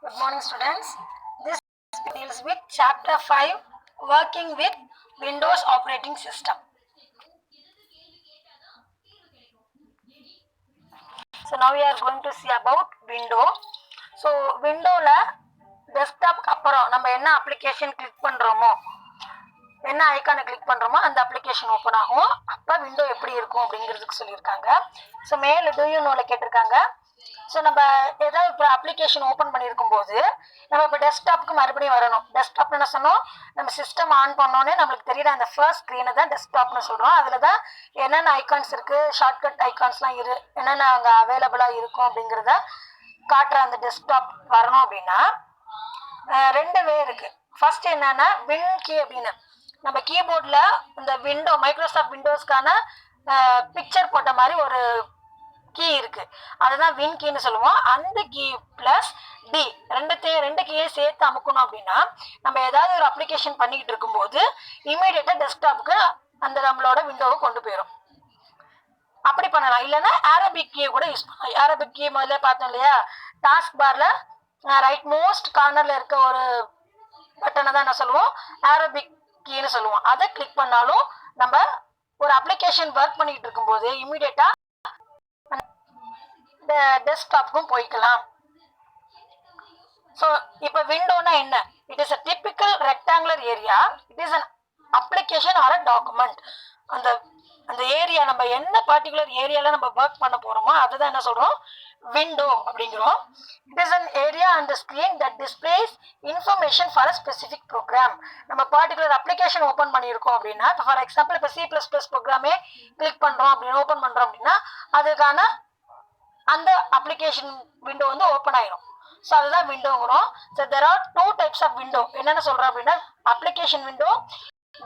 Good morning, students. This deals with chapter 5, working with Windows operating system. So now we are going to see about window. So window la desktop அப்புறம் நம்ம என்ன application click பண்றோமோ என்ன ஐகானை click பண்றோமோ அந்த application open ஆகும். அப்ப விண்டோ எப்படி இருக்கும் அப்படிங்கிறதுக்கு சொல்லியிருக்காங்க. ஸோ மேல டூ யூ நோல கேட்டிருக்காங்க. ஸோ நம்ம ஏதாவது இப்போ அப்ளிகேஷன் ஓப்பன் பண்ணியிருக்கும் போது நம்ம இப்போ டெஸ்க்டாப்க்கு மறுபடியும் வரணும். டெஸ்க்டாப்னு என்ன சொன்னோம், நம்ம சிஸ்டம் ஆன் பண்ணோன்னே நம்மளுக்கு தெரியுற அந்த ஃபர்ஸ்ட் ஸ்க்ரீனை தான் டெஸ்க்டாப்னு சொல்கிறோம். அதில் தான் என்னென்ன ஐகான்ஸ் இருக்குது, ஷார்ட்கட் ஐகான்ஸ்லாம் என்னென்ன அங்கே அவைலபிளாக இருக்கும் அப்படிங்கிறத காட்டுற அந்த டெஸ்க்டாப் வரணும் அப்படின்னா ரெண்டு வே இருக்குது. ஃபர்ஸ்ட் என்னன்னா வின் கீ அப்படின்னு நம்ம கீபோர்டில் இந்த விண்டோ மைக்ரோசாஃப்ட் விண்டோஸ்க்கான பிக்சர் போட்ட மாதிரி ஒரு கீ இருக்கு, அதுதான் வின் கீன்னு சொல்லுவோம். அந்த கீ பிளஸ் டி ரெண்டு கீயை சேர்த்து அமுக்கணும் அப்படின்னா நம்ம ஏதாவது ஒரு அப்ளிகேஷன் பண்ணிக்கிட்டு இருக்கும்போது இமீடியட்டா டெஸ்க்டாப்புக்கு அந்த நம்மளோட விண்டோவை கொண்டு போயிடும். அப்படி பண்ணலாம். இல்லைன்னா அரபிக் கீயை கூட யூஸ் பண்ணலாம். அரபிக் கீ முதல்ல பார்த்தோம் இல்லையா, டாஸ்க் பார்ல ரைட் மோஸ்ட் கார்னர்ல இருக்க ஒரு பட்டனை தான் என்ன சொல்லுவோம், அரபிக் கீன்னு சொல்லுவோம். அதை கிளிக் பண்ணாலும் நம்ம ஒரு அப்ளிகேஷன் ஒர்க் பண்ணிட்டு இருக்கும்போது இமீடியட்டா டெஸ்க்டாப்புக்கும் போய்க்கலாம். ஸோ இப்போ விண்டோனா என்ன? It is a typical rectangular area. It is an application or a document. அந்த அந்த ஏரியா நம்ம என்ன பர்டிகுலர் ஏரியால நம்ம ஒர்க் பண்ண போறோமோ அதுதான் என்ன சொல்றோம், விண்டோ அப்படிங்கிறோம். It is an area on the screen that displays information for a specific program. நம்ம பர்டிகுலர் அப்ளிகேஷன் ஓப்பன் பண்ணியிருக்கோம் அப்படின்னா, இப்போ ஃபார் எக்ஸாம்பிள் இப்போ C++ ப்ரோக்ராமே கிளிக் பண்றோம் அப்படின்னு ஓப்பன் பண்றோம் அப்படின்னா அதுக்கான அந்த அப்ளிகேஷன் விண்டோ வந்து ஓப்பன் ஆயிடும். ஸோ அதுதான் விண்டோங்கிறோம். So there are two types of window. என்னென்ன சொல்றோம் அப்படின்னா அப்ளிகேஷன் விண்டோ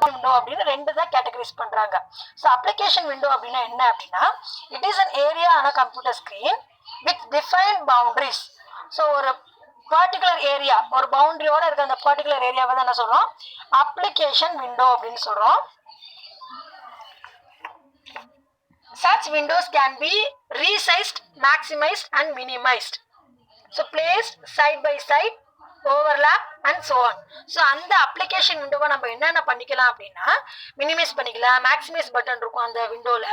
விண்டோ அப்படின்னு ரெண்டு தான் கேட்டகரைஸ் பண்றாங்க. ஸோ அப்ளிகேஷன் விண்டோ அப்படின்னா என்ன அப்படின்னா, it is an area on a computer screen with defined boundaries. So ஒரு பர்டிகுலர் ஏரியா, ஒரு பவுண்டரியோட இருக்க அந்த பர்டிகுலர் ஏரியாவை தான் என்ன சொல்றோம், அப்ளிகேஷன் விண்டோ அப்படின்னு சொல்றோம். Such windows can be resized, maximized and minimized. So placed side by side, overlap and so on. So அந்த அப்ளிகேஷன் விண்டோவை நம்ம என்னென்ன பண்ணிக்கலாம் அப்படின்னா மினிமைஸ் பண்ணிக்கலாம். மேக்ஸிமைஸ் பட்டன் இருக்கும் அந்த விண்டோல.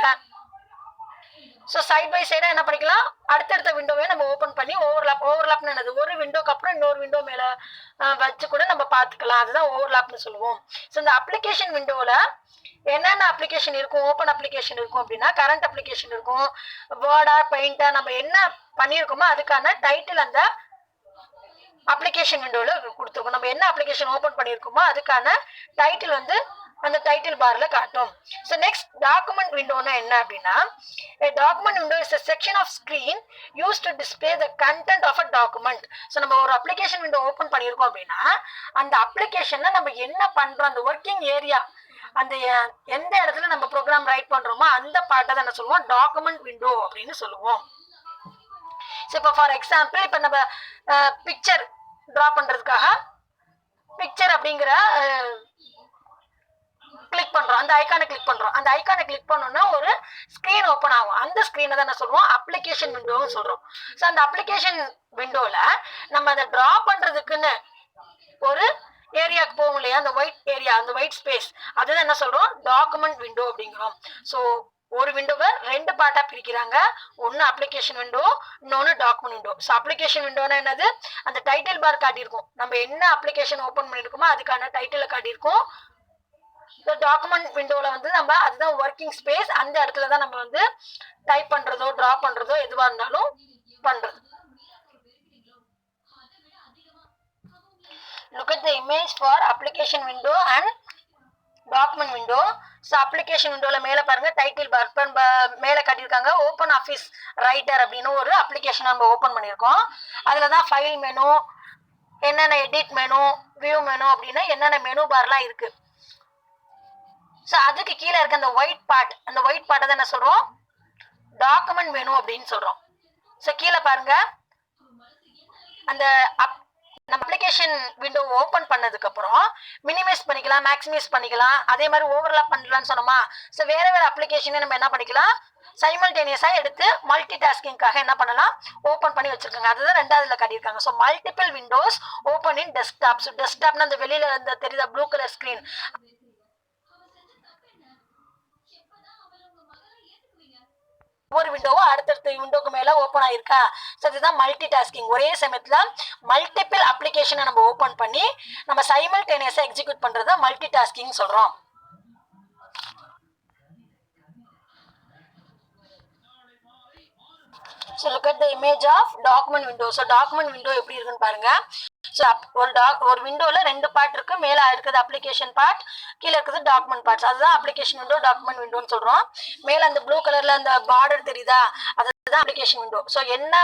ஸோ சைட் பை சைடா என்ன பண்ணிக்கலாம், அடுத்தடுத்த விண்டோவே நம்ம ஓப்பன் பண்ணி ஓவர்லாப்னு என்னது, ஒரு விண்டோக்கு அப்புறம் இன்னொரு விண்டோ மேல வச்சு கூட நம்ம பார்த்துக்கலாம். அதுதான் ஓவர்லாப்னு சொல்லுவோம். ஸோ இந்த அப்ளிகேஷன் விண்டோல என்னென்ன அப்ளிகேஷன் இருக்கும், ஓப்பன் அப்ளிகேஷன் இருக்கும் அப்படின்னா கரண்ட் அப்ளிகேஷன் இருக்கும், வேர்டா பெயிண்டா நம்ம என்ன பண்ணியிருக்கோமோ அதுக்கான டைட்டில் அந்த அப்ளிகேஷன் விண்டோல கொடுத்துருக்கோம். நம்ம என்ன அப்ளிகேஷன் ஓப்பன் பண்ணியிருக்கோமோ அதுக்கான டைட்டில் வந்து அந்த டைட்டில் பார்ல காட்டும். ஸோ நெக்ஸ்ட் டாக்குமெண்ட் விண்டோனா என்ன அப்படின்னா, document window is a section of screen used to display the content of a document. So நம்ம ஒரு அப்ளிகேஷன் விண்டோ ஓப்பன் பண்ணியிருக்கோம் அப்படின்னா அந்த அப்ளிகேஷன்ல நம்ம என்ன பண்றோம், அந்த ஒர்க்கிங் ஏரியா, அந்த எந்த இடத்துல நம்ம ப்ரோக்ராம் ரைட் பண்றோமோ அந்த பார்ட்டை தான் என்ன சொல்லுவோம், டாக்குமெண்ட் விண்டோ அப்படின்னு சொல்லுவோம். ஸோ இப்போ ஃபார் எக்ஸாம்பிள் இப்போ நம்ம பிக்சர் டிரா பண்றதுக்காக பிக்சர் அப்படிங்கிற கிளிக் பண்றோம், அந்த ஐகானை கிளிக் பண்றோம். அந்த ஐகானை கிளிக் பண்ணோம்னா ஒரு ஸ்கிரீன் ஓப்பன் ஆகும். அந்த ஸ்கிரீனை தான் என்ன சொல்றோம், அப்ளிகேஷன் விண்டோன்னு சொல்றோம். ஸோ அந்த அப்ளிகேஷன் விண்டோல நம்ம அதை டிரா பண்றதுக்குன்னு ஒரு ஏரியாவுக்கு போகும் இல்லையா, அந்த ஒயிட் ஏரியா, அந்த ஒயிட் ஸ்பேஸ், அதுதான் என்ன சொல்றோம், டாக்குமெண்ட் விண்டோ அப்படிங்கிறோம். ஸோ ஒரு விண்டோவை ரெண்டு பார்ட்டா பிரிக்கிறாங்க. ஒன்னு அப்ளிகேஷன் விண்டோ, இன்னொன்னு டாக்குமெண்ட் விண்டோ. ஸோ அப்ளிகேஷன் விண்டோனா என்னது, அந்த டைட்டில் பார் காட்டியிருக்கும், நம்ம என்ன அப்ளிகேஷன் ஓப்பன் பண்ணிருக்கோமோ அதுக்கான டைட்டில காட்டியிருக்கும். இந்த டாக்குமெண்ட் விண்டோல வந்து நம்ம அதுதான் ஒர்க்கிங் ஸ்பேஸ், அந்த இடத்துல தான் நம்ம வந்து டைப் பண்றதோ டிரா பண்றதோ எதுவா இருந்தாலும் பண்றது. Look at the image for application window and document window. So application விண்டோல மேல பாருங்க டைட்டில் பார் மேல காட்டியிருக்காங்க, ஓப்பன் ஆஃபீஸ் ரைட்டர் அப்படின்னு ஒரு அப்ளிகேஷன் நம்ம ஓப்பன் பண்ணியிருக்கோம். அதுல தான் ஃபைல் மெனு, என்னென்ன எடிட் மெனு, வியூ மெனு அப்படின்னு என்னென்ன மெனு பார்லாம் இருக்கு. ஸோ அதுக்கு கீழே இருக்க அந்த ஒயிட் பார்ட், அந்த ஒயிட் பார்ட்டை தான் என்ன சொல்றோம், டாக்குமெண்ட் மெனு அப்படின்னு சொல்றோம். ஸோ கீழே பாருங்க அந்த நம்ம அப்ளிகேஷன் விண்டோ ஓப்பன் பண்ணதுக்கு அப்புறம் மினிமைஸ் பண்ணிக்கலாம், மேக்ஸிமைஸ் பண்ணிக்கலாம், அதே மாதிரி ஓவர்லாப் பண்ணலாம்னு சொன்னோமா. ஸோ வேற வேற அப்ளிகேஷனை நம்ம என்ன பண்ணிக்கலாம், சைமல்டேனியஸா எடுத்து மல்டி டாஸ்கிங்காக என்ன பண்ணலாம், ஓப்பன் பண்ணி வச்சிருக்காங்க. அதுதான் ரெண்டாவதுல காட்டியிருக்காங்க. So multiple windows open in desktop. So டெஸ்க்டாப்னா அந்த வெளியில இந்த தெரியுதா ப்ளூ கலர் ஸ்கிரீன், ஒவ்வொரு விண்டோவும் அடுத்தடுத்த விண்டோக்கு மேல ஓப்பன் ஆயிருக்கா. ஸோ இதுதான் மல்டி டாஸ்கிங். ஒரே சமயத்துல மல்டிபிள் அப்ளிகேஷனை நம்ம ஓப்பன் பண்ணி நம்ம சைமல்டேனியஸா எக்ஸிக்யூட் பண்றத மல்டி டாஸ்கிங் சொல்றோம். So look at the image of document window. So document window எப்படி இருக்குன்னு பாருங்க. ஸோ ஒரு விண்டோல ரெண்டு பார்ட் இருக்கு. மேல இருக்குது அப்ளிகேஷன் பார்ட், கீழே இருக்குது டாக்குமெண்ட் பார்ட்ஸ். அதுதான் அப்ளிகேஷன் விண்டோ, டாக்குமெண்ட் விண்டோன்னு சொல்றோம். மேல அந்த ப்ளூ கலர்ல அந்த பார்டர் தெரியுதா, அதுதான் அப்ளிகேஷன் விண்டோ. ஸோ என்ன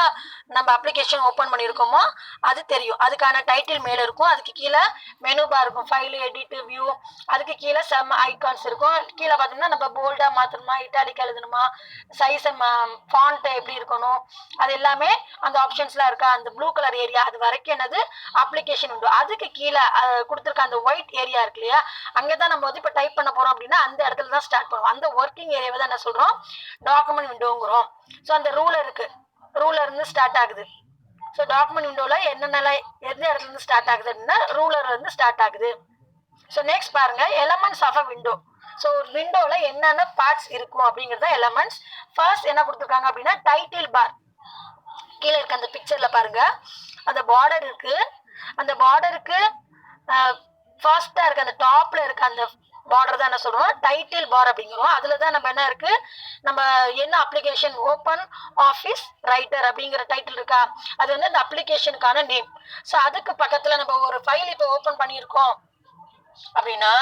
நம்ம அப்ளிகேஷன் ஓப்பன் பண்ணியிருக்கோமோ அது தெரியும். அதுக்கான டைட்டில் மேல இருக்கும், அதுக்கு கீழே மெனு பார் இருக்கும், ஃபைல், எடிட், வியூ, அதுக்கு கீழே சம் ஐகான்ஸ் இருக்கும். கீழே பார்த்தோம்னா நம்ம போல்டா மாத்தணுமா, இட்டாலிக் எழுதணுமா, சைஸ் ஃபாண்ட் எப்படி இருக்கணும், அது எல்லாமே அந்த ஆப்ஷன்ஸ்லாம் இருக்கா. அந்த ப்ளூ கலர் ஏரியா அது வரைக்கும் என்னது அப்ளிகேஷன் விண்டோ. அதுக்கு கீழே கொடுத்துருக்க அந்த ஒயிட் ஏரியா இருக்கு இல்லையா, அங்கதான் நம்ம வந்து இப்போ டைப் பண்ண போறோம் அப்படின்னா அந்த இடத்துல தான் ஸ்டார்ட் பண்ணுவோம். அந்த ஒர்க்கிங் ஏரியாவை தான் என்ன சொல்றோம், டாக்குமெண்ட் விண்டோங்கிறோம். ஸோ அந்த ரூலர் இருக்கு, ரூலர் இருந்து ஸ்டார்ட் ஆகுது. ஸோ டாக்குமெண்ட் விண்டோல என்னென்ன எந்த இடத்துல இருந்து ஸ்டார்ட் ஆகுது அப்படின்னா ரூலர்ல இருந்து ஸ்டார்ட் ஆகுது. ஸோ நெக்ஸ்ட் பாருங்க, elements of a window. So ஒரு விண்டோல என்னென்ன பார்ட்ஸ் இருக்கும் அப்படிங்கறத எலமெண்ட்ஸ். ஃபர்ஸ்ட் என்ன கொடுத்துருக்காங்க அப்படின்னா டைட்டில் பார். கீழே இருக்க அந்த பிக்சர்ல பாருங்க, அந்த பார்டர் இருக்கு. அந்த பார்டருக்கு ஃபர்ஸ்டா இருக்க அந்த டாப்ல இருக்க அந்த பார்டர் தான் என்ன சொல்றோம், டைட்டில் பார் அப்படிங்கிறோம். அதுலதான் நம்ம என்ன இருக்கு, நம்ம என்ன அப்ளிகேஷன் ஓப்பன் ஆஃபீஸ் ரைட்டர் அப்படிங்கிற டைட்டில் இருக்கா, அது வந்து அந்த அப்ளிகேஷனுக்கான நேம். ஸோ அதுக்கு பக்கத்துல நம்ம ஒரு ஃபைல் இப்போ ஓப்பன் பண்ணியிருக்கோம் அப்படின்னா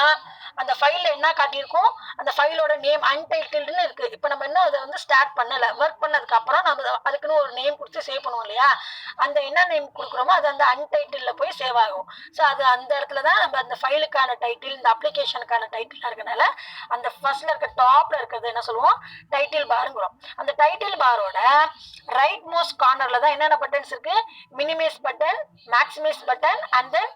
அந்த ஃபைல்ல என்ன காட்டியிருக்கோம், அந்த ஃபைலோட நேம் அன்டைட்டில்டுன்னு இருக்கு. இப்போ நம்ம இன்னும் அதை வந்து ஸ்டார்ட் பண்ணல, ஒர்க் பண்ணதுக்கு அப்புறம் நம்ம அதுக்குன்னு ஒரு நேம் கொடுத்து சேவ் பண்ணுவோம் இல்லையா, அந்த என்ன நேம் கொடுக்குறோமோ அது அந்த அன்டைட்டில்ல போய் சேவ் ஆகும். ஸோ அது அந்த இடத்துல தான் நம்ம அந்த ஃபைலுக்கான டைட்டில், இந்த அப்ளிகேஷனுக்கான டைட்டில் இருக்கனால அந்த ஃபர்ஸ்ட்ல இருக்க டாப்ல இருக்கிறது என்ன சொல்லுவோம், டைட்டில் பாருங்கிறோம். அந்த டைட்டில் பாரோட ரைட் மோஸ்ட் கார்னர்ல தான் என்னென்ன பட்டன்ஸ் இருக்கு, minimize button, maximize button and then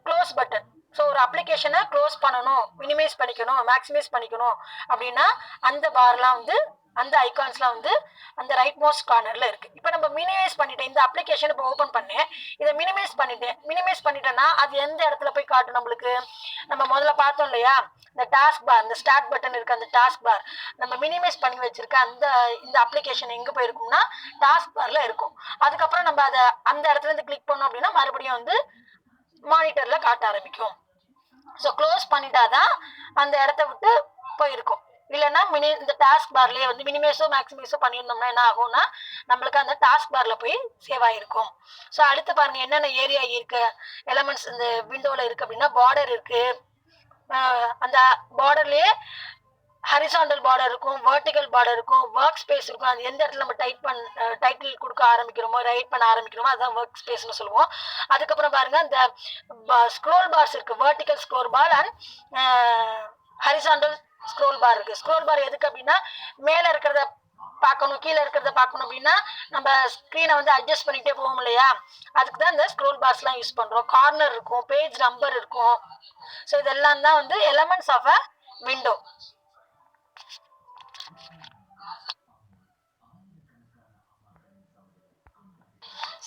close button. So ஒரு அப்ளிகேஷனை க்ளோஸ் பண்ணணும், மினிமைஸ் பண்ணிக்கணும், மேக்ஸிமைஸ் பண்ணிக்கணும் அப்படின்னா அந்த பார்லாம் வந்து அந்த ஐகான்ஸ்லாம் வந்து அந்த ரைட் மோஸ்ட் கார்னர்ல இருக்கு. இப்போ நம்ம மினிமைஸ் பண்ணிட்டேன், இந்த அப்ளிகேஷன் இப்போ ஓப்பன் பண்ணேன், இதை மினிமைஸ் பண்ணிட்டேன்னா அது எந்த இடத்துல போய் காட்டும் நம்மளுக்கு, நம்ம முதல்ல பார்த்தோம் இல்லையா இந்த டாஸ்க் பார், இந்த ஸ்டார்ட் பட்டன் இருக்கு, அந்த டாஸ்க் பார் நம்ம மினிமைஸ் பண்ணி வச்சிருக்க இந்த அப்ளிகேஷன் எங்க போயிருக்கும்னா டாஸ்க் பார்ல இருக்கும். அதுக்கப்புறம் நம்ம அதை அந்த இடத்துல இருந்து கிளிக் பண்ணோம் அப்படின்னா மறுபடியும் வந்து மானிட்டர்ல காட்ட ஆரம்பிக்கும். ஸோ க்ளோஸ் பண்ணிட்டாதான் அந்த இடத்த விட்டு போயிருக்கும். இல்லைன்னா இந்த டாஸ்க் பார்லயே வந்து மினிமைஸோ மேக்ஸிமைஸோ பண்ணியிருந்தோம்னா என்ன ஆகும்னா நம்மளுக்கு அந்த டாஸ்க் பார்ல போய் சேவ் ஆயிருக்கும். ஸோ அடுத்து பாருங்க என்னென்ன ஏரியா இருக்கு, எலமெண்ட்ஸ் இந்த விண்டோல இருக்கு அப்படின்னா பார்டர் இருக்கு. அந்த பார்டர்லயே ஹரிசாண்டல் பார்டர் இருக்கும், வெர்டிகல் பார்டர் இருக்கும், ஒர்க் ஸ்பேஸ் இருக்கும். அது எந்த இடத்துல நம்ம டைட்டில் கொடுக்க ஆரம்பிக்கிறோமோ, ரைட் பண்ண ஆரம்பிக்கிறோமோ அதுதான் ஒர்க் ஸ்பேஸ்னு சொல்லுவோம். அதுக்கப்புறம் பாருங்க இந்த ஸ்க்ரோல் பார்ஸ் இருக்கு, vertical scroll bar and horizontal scroll bar இருக்கு. ஸ்க்ரோல் பார் எதுக்கு அப்படின்னா மேல இருக்கிறத பார்க்கணும், கீழே இருக்கிறத பார்க்கணும் அப்படின்னா நம்ம ஸ்க்ரீனை வந்து அட்ஜஸ்ட் பண்ணிட்டே போவோம் இல்லையா, அதுக்கு தான் இந்த ஸ்க்ரோல் பார்ஸ்லாம் யூஸ் பண்றோம். கார்னர் இருக்கும், பேஜ் நம்பர் இருக்கும். ஸோ இதெல்லாம் தான் வந்து elements of a window.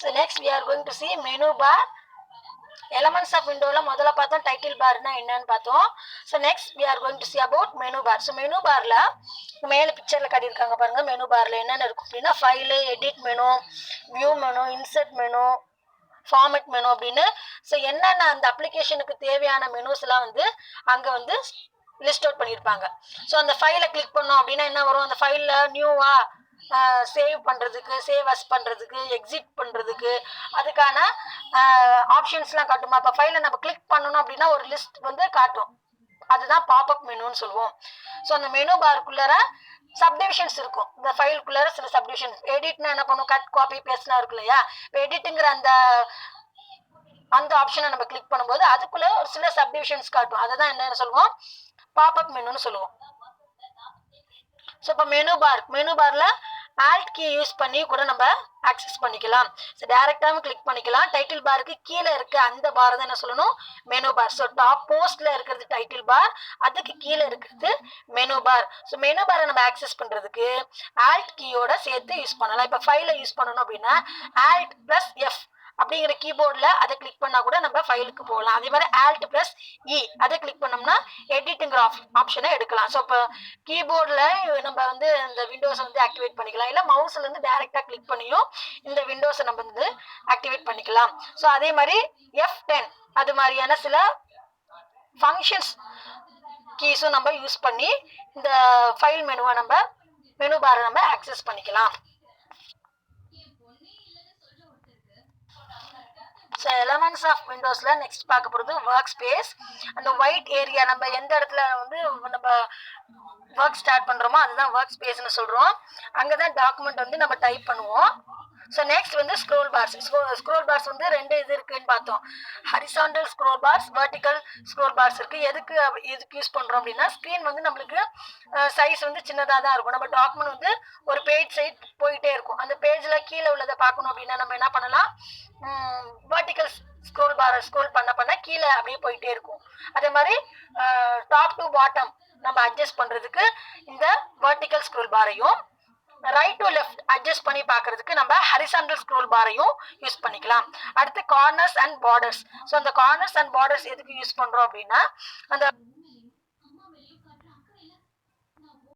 So next we are going to see menu bar. Elements of விண்டோல முதல்ல பார்த்தோம் டைட்டில் பார்னா என்னன்னு பார்த்தோம். So next we are going to see about menu bar. So menu பார்ல மேல பிக்சர்ல காட்டியிருக்காங்க பாருங்க, மெனு பார்ல என்னென்ன இருக்கும் அப்படின்னா file, edit menu, view menu, insert menu, format menu அப்படின்னு. ஸோ என்னென்ன அந்த அப்ளிகேஷனுக்கு தேவையான மெனுஸ் எல்லாம் வந்து அங்க வந்து லிஸ்ட் அவுட் பண்ணியிருப்பாங்க. ஸோ அந்த ஃபைலை கிளிக் பண்ணோம் அப்படின்னா என்ன வரும், அந்த ஃபைலில் நியூவா சேவ் பண்ணுறதுக்கு, சேவ் அஸ் பண்ணுறதுக்கு, எக்ஸிட் பண்ணுறதுக்கு அதுக்கான ஆப்ஷன்ஸ்லாம் காட்டுமா. இப்போ ஃபைலை நம்ம கிளிக் பண்ணணும் அப்படின்னா ஒரு லிஸ்ட் வந்து காட்டும், அதுதான் பாப்அப் மெனுன்னு சொல்லுவோம். ஸோ அந்த மெனு பார்க்குள்ளார சப்டிவிஷன்ஸ் இருக்கும். இந்த ஃபைலுக்குள்ளார சில சப்டிவிஷன்ஸ், எடிட்னா என்ன பண்ணும், கட் காப்பி பேஸ்ட்லாம் இருக்கு இல்லையா. இப்போ எடிட்டுங்கிற அந்த ஆப்ஷனை நம்ம கிளிக் பண்ணும்போது அதுக்குள்ள ஒரு சில சப்டிவிஷன்ஸ் காட்டும், அதை தான் என்ன சொல்லுவோம், பாப்அப் மெனுன்னு சொல்லுவோம். ஸோ இப்போ மெனு பார்ல ஆல்ட் கீ யூஸ் பண்ணி கூட நம்ம ஆக்சஸ் பண்ணிக்கலாம். ஸோ டேரெக்டாகவும் கிளிக் பண்ணிக்கலாம். டைட்டில் பாருக்கு கீழே இருக்க அந்த பார் தான் என்ன சொல்லணும், மெனு பார். ஸோ டாப் போஸ்ட்ல இருக்கிறது டைட்டில் பார், அதுக்கு கீழே இருக்கிறது மெனு பார். ஸோ மெனு பாரை நம்ம ஆக்சஸ் பண்றதுக்கு ஆல்ட் கீயோட சேர்த்து யூஸ் பண்ணலாம். இப்போ ஃபைலை யூஸ் பண்ணணும் அப்படின்னா ஆல்ட் பிளஸ் எஃப் அப்படிங்கிற கீபோர்டில் அதை கிளிக் பண்ணால் கூட நம்ம ஃபைலுக்கு போகலாம். அதே மாதிரி ஆல்ட் ப்ளஸ் இ அதை கிளிக் பண்ணோம்னா எடிட்டுங்கிற ஆப்ஷனை எடுக்கலாம். ஸோ இப்போ கீபோர்டில் நம்ம வந்து இந்த விண்டோஸை வந்து ஆக்டிவேட் பண்ணிக்கலாம், இல்லை மவுஸ்ல இருந்து டைரெக்டாக கிளிக் பண்ணியும் இந்த விண்டோஸை நம்ம வந்து ஆக்டிவேட் பண்ணிக்கலாம். ஸோ அதே மாதிரி F10 அது மாதிரியான சில ஃபங்க்ஷன்ஸ் கீஸும் நம்ம யூஸ் பண்ணி இந்த ஃபைல் மெனுவை நம்ம மெனு பாரை நம்ம ஆக்சஸ் பண்ணிக்கலாம். ஸோ எலமெண்ட்ஸ் ஆஃப் விண்டோஸில் நெக்ஸ்ட் பார்க்க போகிறது ஒர்க் ஸ்பேஸ். அந்த ஒயிட் ஏரியா நம்ம எந்த இடத்துல வந்து நம்ம ஒர்க் ஸ்டார்ட் பண்ணுறோமோ அதுதான் ஒர்க் ஸ்பேஸ்னு சொல்கிறோம். அங்கே தான் டாக்குமெண்ட் வந்து நம்ம டைப் பண்ணுவோம். ஸோ நெக்ஸ்ட் வந்து ஸ்க்ரோல் பார்ஸ். ஸ்க்ரோல் பார்ஸ் வந்து ரெண்டு இது இருக்குன்னு பார்த்தோம். Horizontal scroll bars, vertical scroll bars இருக்குது. எதுக்கு யூஸ் பண்ணுறோம் அப்படின்னா ஸ்க்ரீன் வந்து நம்மளுக்கு சைஸ் வந்து சின்னதாக தான் இருக்கும். நம்ம டாக்குமெண்ட் வந்து ஒரு பேஜ் சைட் போயிட்டே இருக்கும். அந்த பேஜில் கீழே உள்ளதை பார்க்கணும் அப்படின்னா நம்ம என்ன பண்ணலாம், வெர்டிக்கல் ஸ்க்ரோல் பாரை ஸ்க்ரோல் பண்ண கீழே அப்படியே போயிட்டே இருக்கும். அதே மாதிரி டாப் டு பாட்டம் நம்ம அட்ஜஸ்ட் பண்ணுறதுக்கு இந்த வெர்டிக்கல் ஸ்க்ரோல் பாரையும், ரைட் டு லெஃப்ட் அட்ஜஸ்ட் பண்ணி பார்க்கறதுக்கு நம்ம ஹரிசாண்டல் ஸ்க்ரோல் பாரையும் யூஸ் பண்ணிக்கலாம். அடுத்து கார்னர்ஸ் அண்ட் பார்டர்ஸ். ஸோ அந்த கார்னர்ஸ் அண்ட் பார்டர்ஸ் எதுக்கு யூஸ் பண்ணுறோம் அப்படின்னா அந்த